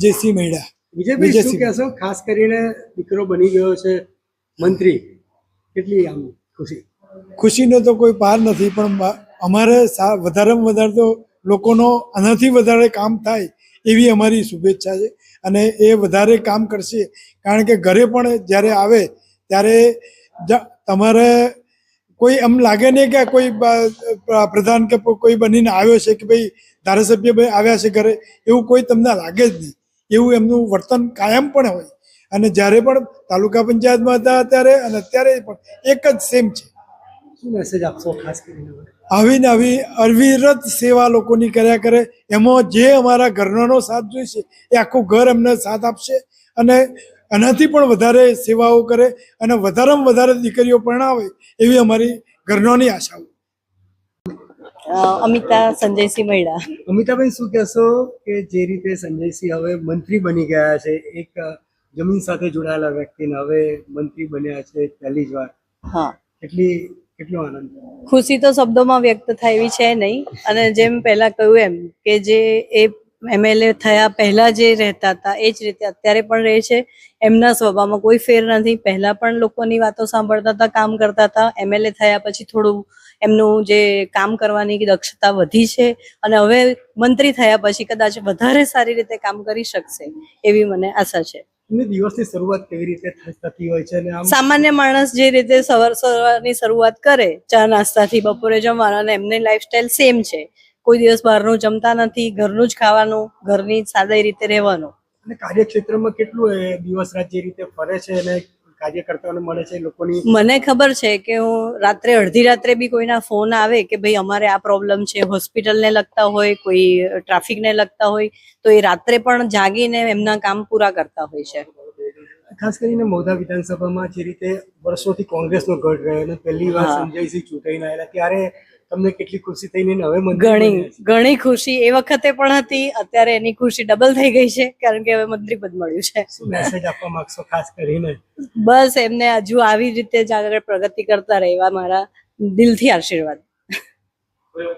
જેસી મૈડા. વિજયભાઈ, શું કહેશો? ખાસ કરીને દીકરો બની ગયો છે મંત્રી, કેટલી આમ ખુશીનો તો કોઈ પાર નથી, પણ અમારે વધારેમાં વધારે તો લોકોનો આનાથી વધારે કામ થાય એવી અમારી શુભેચ્છા છે. અને એ વધારે કામ કરશે, કારણ કે ઘરે પણ જ્યારે આવે ત્યારે તમારે કોઈ એમ લાગે નહીં કે કોઈ પ્રધાન કે કોઈ બનીને આવ્યો છે કે ભાઈ ધારાસભ્ય ભાઈ આવ્યા છે ઘરે, એવું કોઈ તમને લાગે જ નહીં. એવું એમનું વર્તન કાયમ પણ હોય. અને જ્યારે પણ તાલુકા પંચાયતમાં હતા ત્યારે અને અત્યારે પણ એક જ સેમ છે. શું મેસેજ આપશો ખાસ કરીને? આવીને આવી અવિરત સેવા લોકોની કર્યા કરે. એમાં જે અમારા ઘરનો સાથ જોઈશે એ આખું ઘર એમને સાથ આપશે અને એનાથી પણ વધારે સેવાઓ કરે અને વધારેમાં વધારે દીકરીઓ પરણાવે એવી અમારી ઘરનોની આશાઓ. અમિતા સંજયસિંહ મૈડા. અમિતાબેન, શું કહેશો કે જે રીતે સંજયસિંહ હવે મંત્રી બની ગયા છે, એક જમીન સાથે જોડાયેલા વ્યક્તિને હવે મંત્રી બન્યા છે પહેલી જ વાર? હા, કેટલો આનંદ! ખુશી તો શબ્દોમાં વ્યક્ત થાય એવી છે નહીં. અને જેમ પહેલા કહ્યું એમ કે જે એ MLA થયા પહેલા જે રહેતા હતા એ જ રીતે અત્યારે પણ રહે છે. એમના સ્વભાવમાં કોઈ ફેર નથી. પહેલા પણ લોકોની વાતો સાંભળતા હતા, કામ કરતા હતા. MLA થયા પછી થોડું એમનું જે કામ કરવાની દક્ષતા વધી છે અને હવે મંત્રી થયા પછી કદાચ વધારે સારી રીતે કામ કરી શકશે એવી મને આશા છે. દિવસની શરૂઆત કેવી રીતે થતી હોય છે? સામાન્ય માણસ જે રીતે સવારની શરૂઆત કરે, ચા નાસ્તાથી બપોરે જમવાનું, અને એમની લાઈફસ્ટાઈલ સેમ છે. કોઈ દિવસ બહારનું જમતા નથી, ઘરનું જ ખાવાનું, ઘરની સાદી રીતે રહેવાનું. અને કાર્યક્ષેત્રમાં કેટલું દિવસ રાત જે રીતે ફરે છે અને કાર્યકર્તાઓને મળે છે લોકોની. મને ખબર છે કે હું રાત્રે અડધી રાત્રે બી કોઈના ફોન આવે કે ભાઈ અમારે આ પ્રોબ્લેમ છે, હોસ્પિટલને લગતા હોય, કોઈ ટ્રાફિકને લગતા હોય, તો એ રાત્રે પણ જાગીને એમના કામ પૂરા કરતા હોય છે. ખાસ કરીને મૌધા વિધાનસભામાં જે રીતે વર્ષોથી કોંગ્રેસનો ગઢ રહ્યો અને પહેલી વાર સંજયસિંહ ચૂંટાઈને આવ્યા, ત્યારે તમને કેટલી ખુશી થઈ? ને હવે ઘણી ખુશી એ વખતે પણ હતી, અત્યારે એની ખુશી ડબલ થઈ ગઈ છે કારણ કે હવે મંત્રી પદ મળ્યું છે. શું મેસેજ આપવા માંગશો ખાસ કરીને? બસ એમને હજુ આવી રીતે જ આગળ પ્રગતિ કરતા રહેવા મારા દિલથી આશીર્વાદ.